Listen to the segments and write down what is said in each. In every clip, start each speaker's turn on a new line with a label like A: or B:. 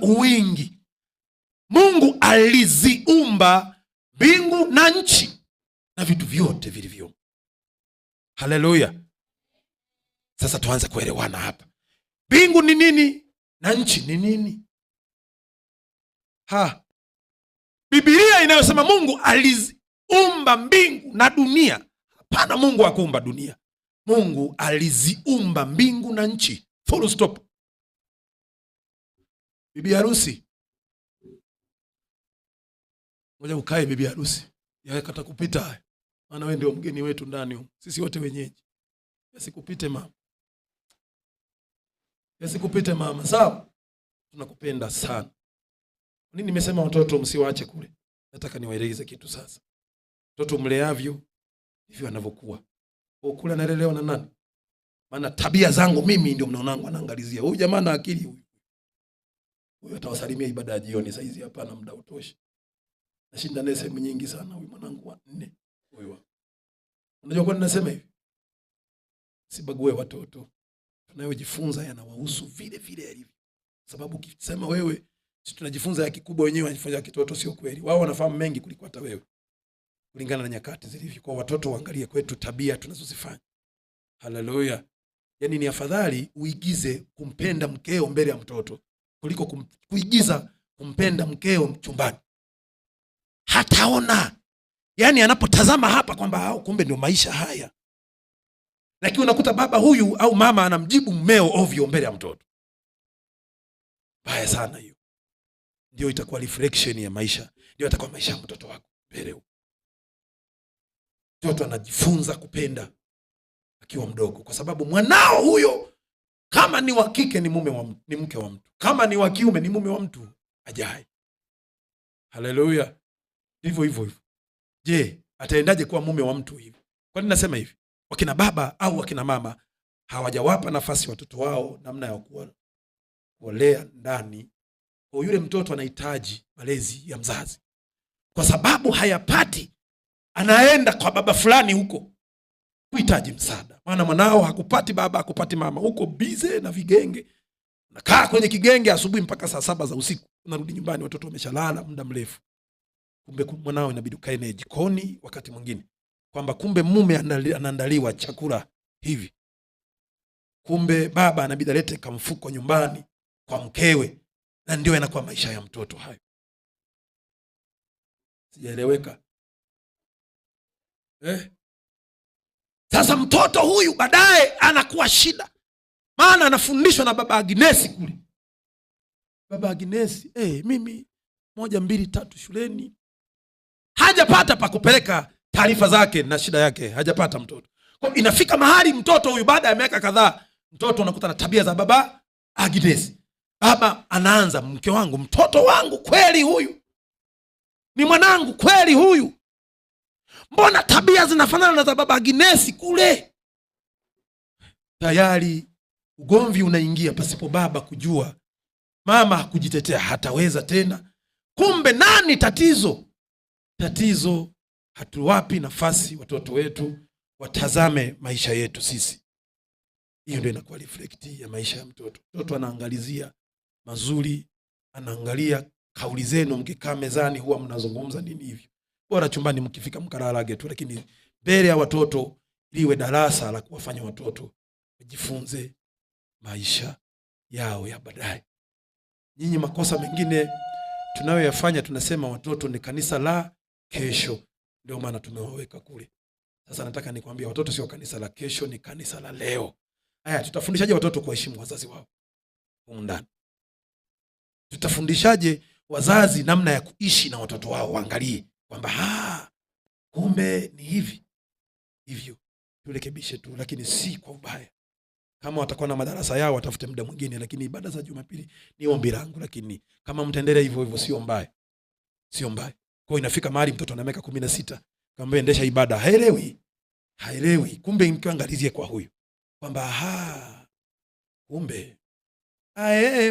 A: uwingi. Mungu aliziumba mbingu na nchi na vitu vyote vilivyo. Haleluya. Sasa tuanze kuelewana hapa. Mbingu ni nini na nchi ni nini? Biblia inayosema Mungu aliziumba mbingu na dunia. Hapana, Mungu hakuumba dunia. Mungu aliziumba mbingu na nchi. Full stop. Bibi harusi, ngoja ukae bibi harusi. Yakata kupita haya. Maana wewe ndio mgeni wetu ndani huko. Sisi wote wenyeji. Yasikupite mama. Yasikupite mama, sawa? Tunakupenda sana. Nini nimesema watoto msiwaache kule? Nataka niwaeleze kitu sasa. Mtoto mleavyo hivyo anavyokuwa. Kule analelewa na nani? Maana tabia zangu mimi ndio mnaonangu anaangalizia. Huyu jamaa na akili huyu. Huyu atawasalimia ibada ya jioni saa hizi, hapana muda utoshi. Nashinda naye sehemu nyingi sana huyu mwanangu wa 4. Huyu. Unajua kwa nini nasema hivi? Sibague watoto. Tunayojifunza yanawahusu vile vile yalivyo. Sababu ukisema wewe sisi tunajifunza ya kikubwa, wenyewe wanajifunza ya kitoto, sio kweli. Wao wanafahamu mengi kuliko hata wewe. Kulingana na nyakati zilivyo. Kwa watoto waangalie kwetu tabia tunazozifanya. Haleluya. Yaani ni afadhali uigize kumpenda mkeo mbele ya mtoto kuliko kuigiza kumpenda mkeo chumbani. Hataona. Yaani anapotazama hapa kwamba kumbe ndio maisha haya. Lakini unakuta baba huyu au mama anamjibu mmeo ovyo mbele ya mtoto. Baya sana hiyo. Ndio itakuwa reflection ya maisha. Ndio itakuwa maisha ya mtoto wako mbele huko. Mtoto anajifunza kupenda akiwa mdogo, kwa sababu mwanao huyo kama ni wa kike ni mke wa mtu, kama ni wa kiume ni mume wa mtu ajaye. Haleluya. Hivyo hivyo. Je, ataendaje kuwa mume wa mtu hivi? Kwa nini nasema hivi? Wakina baba au wakina mama hawajawapa nafasi watoto wao namna ya kuolea ndani. Kwa yule mtoto anahitaji malezi ya mzazi. Kwa sababu hayapati, anaenda kwa baba fulani huko kuhitaji msaada. Maana mwanao hakupati baba, hakupati mama, huko bize na vigenge. Nakaa kwenye kigenge asubuhi mpaka saa 7 za usiku. Unarudi nyumbani watoto wameshalala muda mrefu. Kumbe mwanao inabidi ukae naye jikoni wakati mwingine. Kwamba kumbe mume anaandaliwa chakula hivi. Kumbe baba anabidi alete kamfuko nyumbani kwa mkewe. Na ndio yanakuwa maisha ya mtoto hayo. Sijaeleweka? Sasa mtoto huyu baadaye anakuwa shida. Maana anafundishwa na baba Agnesi kule. Baba Agnesi, mimi 1 2 3 shuleni. Hajapata pa kupeleka taarifa zake na shida yake, hajapata mtoto. Kwa inafika mahali mtoto huyu baada ya miaka kadhaa, mtoto anakuta na tabia za baba Agnesi. Baba anaanza, mke wangu, mtoto wangu kweli huyu? Ni mwanangu kweli huyu? Mbona tabia zinafanana na za baba Agnesi kule? Tayari ugomvi unaingia pasipo baba kujua. Mama hakujitetea, hataweza tena. Kumbe nani tatizo? Tatizo hatuwapi nafasi watoto wetu watazame maisha yetu sisi. Hiyo ndio inakuwa reflect ya maisha ya mtoto. Mtoto anaangalizia mazuri, anaangalia kauli zenu mkikaa mezani huwa mnazungumza nini hivyo. Bora chumbani mkifika mkaralage tu, lakini mbele ya watoto liwe darasa la kuwafanya watoto wajifunze maisha yao ya baadaye. Nyinyi makosa mengine tunayoyafanya tunasema watoto ni kanisa la kesho. Ndio maana tumewaweka kule. Sasa nataka nikwambie watoto sio kanisa la kesho, ni kanisa la leo. Haya, tutafundishaje watoto kuheshimu wazazi wao? Huko ndani. Tutafundishaje wazazi namna ya kuishi na watoto wao? Waangalie kwamba kumbe ni hivi. Hivyo turekebishe tu, lakini si kwa ubaya. Kama watakuwa na madarasa yao watafute muda mwingine, lakini ibada za Jumapili ni ombi langu, lakini kama mtaendelea hivyo hivyo sio mbaya. Sio mbaya. Kwa inafika mahali mtoto ana miaka 16, kama endesha ibada haelewi. Kumbe mkiangalizie kwa huyu kwamba kumbe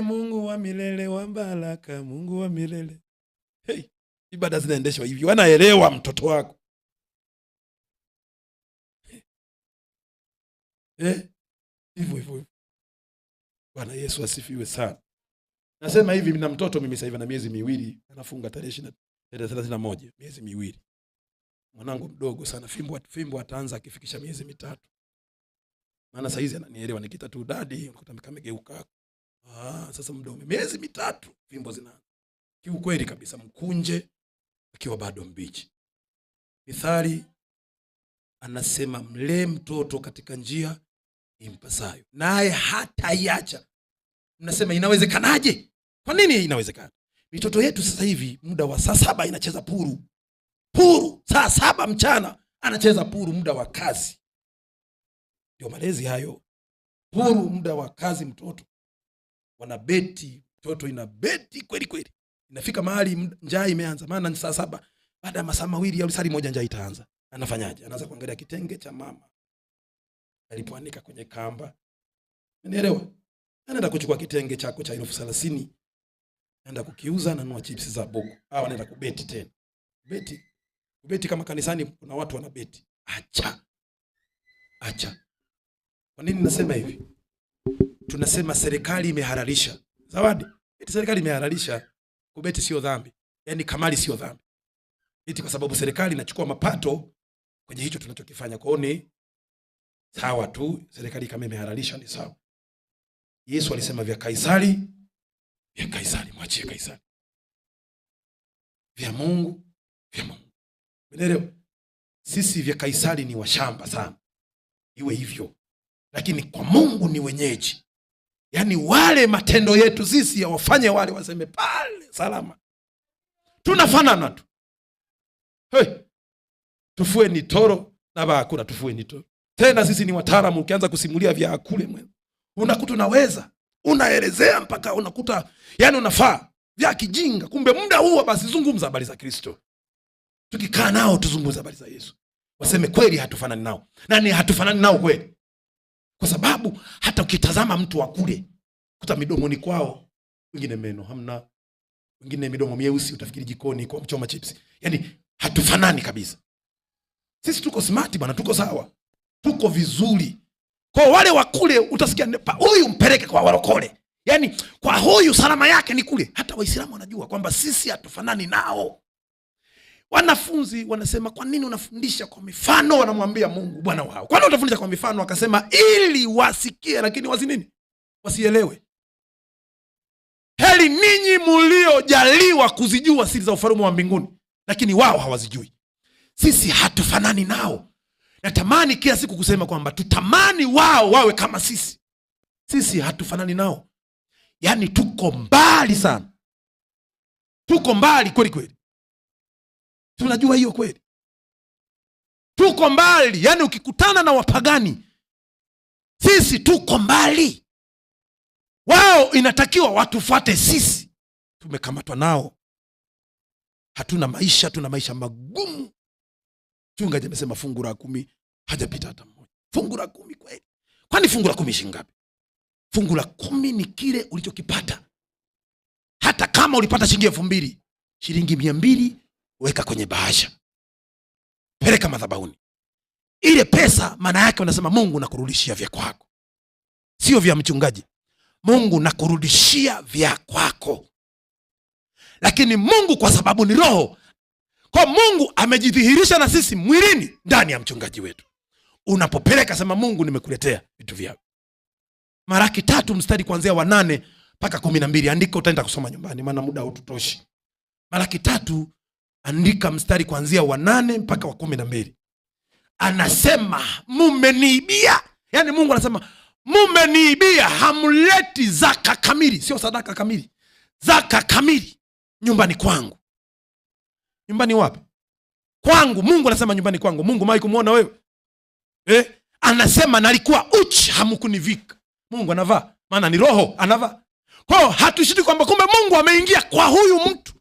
A: Mungu wa milele wa baraka, Mungu wa milele. Ibada zinaendeshwa hivi. Wanaelewa mtoto wako. Hivyo. Bwana Yesu asifiwe sana. Nasema hivi, na mtoto mimi sasa hivi na miezi miwili, anafunga tarehe 31, miezi miwili. Mwanangu mdogo sana, fimbo ataanza akifikisha miezi mitatu. Maana saizi ananielewa, nikita tu dadi, unakuta kamegeuka. Sasa mdogo miezi mitatu, fimbo zina. Kiukweli kabisa, mkunje akiwa bado mbichi. Mithali anasema mlee mtoto katika njia impasayo, naye hataiacha. Mnasema inawezekanaje? Kwa nini inawezekana? Mitoto yetu sasa hivi muda wa saa 7 inacheza puru. Saa 7 mchana anacheza puru, muda wa kazi. Ndio malezi hayo. Puru muda wa kazi, mtoto wanabeti, mtoto inabeti kweli kweli. Inafika mahali njaa imeanza, maana ni saa 7. Baada ya masaa mawili au saa moja njaa itaanza. Anafanyaje? Anaanza kuangalia kitenge cha mama alipoanika kwenye kamba. Unaelewa? Anaenda kuchukua kitenge chako cha 30,000, anaenda kukiuza, ananunua chips za boko. Au anaenda kubeti tena. Kubeti kama kanisani kuna watu wanabeti. Acha. Kwa nini nasema hivi? Tunasema serikali imehalalisha zawadi. Eti serikali imehalalisha kubeti, sio dhambi. Yaani kamari sio dhambi. Eti kwa sababu serikali inachukua mapato kwenye hicho tunachokifanya. Kwa ni sawa tu, serikali kama imehalalisha ni sawa. Yesu alisema vya Kaisari, mwachie Kaisari. Vya Mungu. Unaelewa? Sisi vya Kaisari ni washamba sana. Iwe hivyo. Lakini kwa Mungu ni wenyeji. Yaani wale matendo yetu sisi wafanye wale waseme pale salama. Tunafanana tu. Tufue ni toro na bakura, tufue ni toro. Tena sisi ni wataalamu, ukianza kusimulia vya akule mwe. Unakuta unaweza, unaelezea mpaka unakuta yani unafaa vya kijinga. Kumbe muda huo basi zungumza habari za Kristo. Tukikaa nao tuzungumze habari za Yesu. Waseme kweli hatufanani nao. Nani hatufanani nao kweli? Kwa sababu hata ukitazama mtu wa kule, kuta midomoni kwao, wengine meno hamna, wengine midomo mieusi, utafikiri jikoni kwa mchoma chips. Yaani hatufanani kabisa. Sisi tuko smart bwana, tuko sawa. Tuko vizuri. Kwa wale wa kule utasikia huyu mpeleke kwa warokole. Yaani kwa huyu salama yake ni kule. Hata Waislamu wanajua kwamba sisi hatufanani nao. Wanafunzi wanasema kwa nini unafundisha kwa mifano? Wanamwambia Mungu Bwana wao, kwa nini unafundisha kwa mifano? Akasema ili wasikie lakini wasielewe. Heri ninyi mliojaliwa kuzijua siri za ufalme wa mbinguni, lakini wao hawazijui. Sisi hatufanani nao. Natamani kila siku kusema kwamba tutamani wao wawe kama sisi. Sisi hatufanani nao. Yaani tuko mbali sana. Tuko mbali kweli kweli. Tunajua hiyo kweli. Tuko mbali. Yaani ukikutana na wapagani, sisi tuko mbali. Wao inatakiwa watufuate sisi. Tumekamatwa nao. Tuna maisha magumu. Chungaji amesema fungu la 10 hajapita hata mmoja. Fungu la 10 kweli. Kwani fungu la 10 shingapi? Fungu la 10 ni kile ulichokipata. Hata kama ulipata shilingi 2,000, shilingi 200 weka kwenye bahasha. Peleka madhabahuni. Ile pesa maana yake unasema Mungu nakurudishia vya kwako. Sio vya mchungaji. Mungu nakurudishia vya kwako. Lakini Mungu kwa sababu ni roho, kwa Mungu amejidhihirisha na sisi mwilini ndani ya mchungaji wetu. Unapopeleka sema Mungu nimekuletea vitu vyako. Malaki 3 mstari kuanzia wa 8 mpaka 12. Andika, utaenda kusoma nyumbani maana muda haututoshi. Malaki 3 andika mstari kuanzia wa 8 mpaka wa 12. Anasema mumeniibia. Yaani Mungu anasema mumeniibia, hamleti zaka kamili, sio sadaka kamili. Zaka kamili nyumbani kwangu. Nyumbani wapi? Kwangu. Mungu anasema nyumbani kwangu. Mungu mai kumuona wewe? Anasema nalikuwa uchi hamukunivika. Mungu anavaa, maana ni roho anavaa. Kwa hatushiti kwamba kumbe Mungu ameingia kwa huyu mtu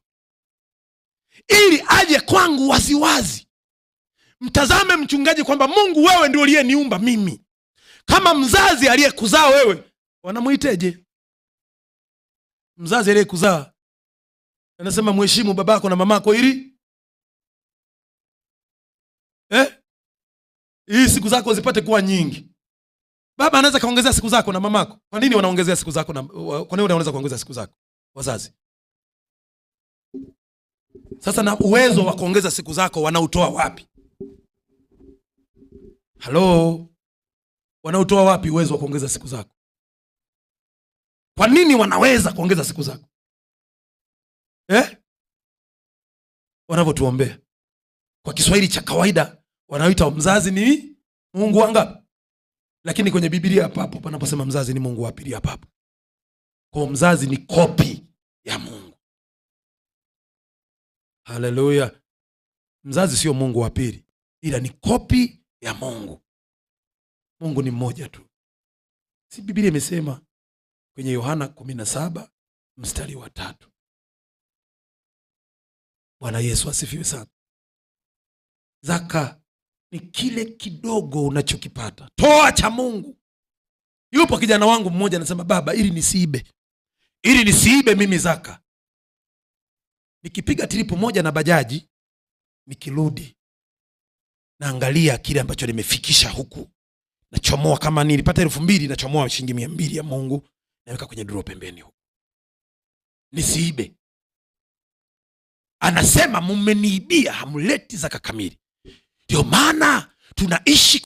A: ili aje kwangu waziwazi. Mtazame mchungaji kwamba Mungu wewe ndio uliyeniumba mimi. Kama mzazi aliyekuzaa wewe, wanamuiteje? Mzazi aliyekuzaa anasema mheshimu babako na mamako ili hii siku zako zipate kuwa nyingi. Baba anaweza kaongezea siku zako na mamako. Kwa nini wanaongezea siku zako na kwa nini unaweza kuongezea siku zako? wazazi. Sasa na uwezo wa kuongeza siku zako wanautoa wapi? Halo, wanautoa wapi uwezo wa kuongeza siku zako? Kwa nini wanaweza kuongeza siku zako? Wanavyotuombea kwa Kiswahili cha kawaida wanaoita mzazi ni Mungu wangapi? Lakini kwenye Biblia hapa hapo panaposema mzazi ni Mungu wa pili hapa hapo. Kwa mzazi ni kopi ya Mungu. Haleluya. Mzazi sio Mungu wa pili, ila ni kopi ya Mungu. Mungu ni mmoja tu. Si Biblia imesema kwenye Yohana 17 mstari wa 3. Bwana Yesu asifiwe sana. Zaka ni kile kidogo unachokipata. Toa cha Mungu. Yupo kijana wangu mmoja anasema, baba, ili nisiibe mimi zaka, nikipiga tripu moja na bajaji, nikirudi naangalia kile ambacho nimefikisha huku, nachomoa. Kama nilipata 2,000 nachomoa shilingi 200 ya Mungu, naweka kwenye draw pembeni huku, nisiibe. Anasema mmeniibia, hamleti zaka kamili. Ndio maana tunaishi